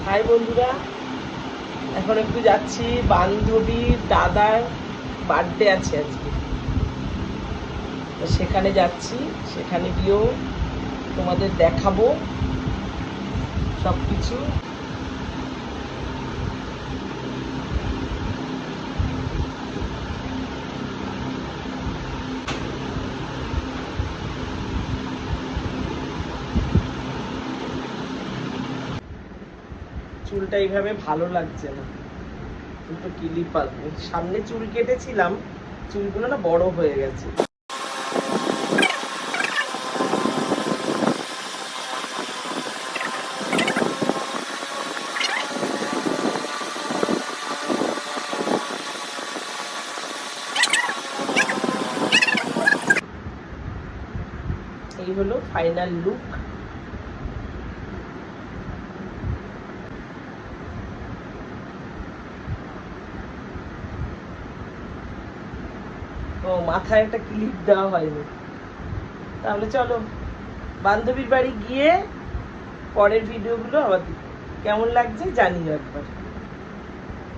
High বন্ধুরা, এখন একটু যাচ্ছি বান্ধবীর দাদার বার্থডে আছে আজকে, তো সেখানে যাচ্ছি। সেখানে গিয়েও তোমাদের দেখাবো সব কিছু। চুলটা এইভাবে ভালো লাগছে না, একটু ক্লিপ আসবে। সামনে চুল কেটেছিলাম, চুলগুলো না বড় হয়ে গেছে। এই হলো ফাইনাল লুক। ও, মাথায় একটা ক্লিপ দেওয়া হয়নি। তাহলে চলো বান্ধবীর বাড়ি গিয়ে পরের ভিডিওগুলো আবার কেমন লাগছে জানিও একবার।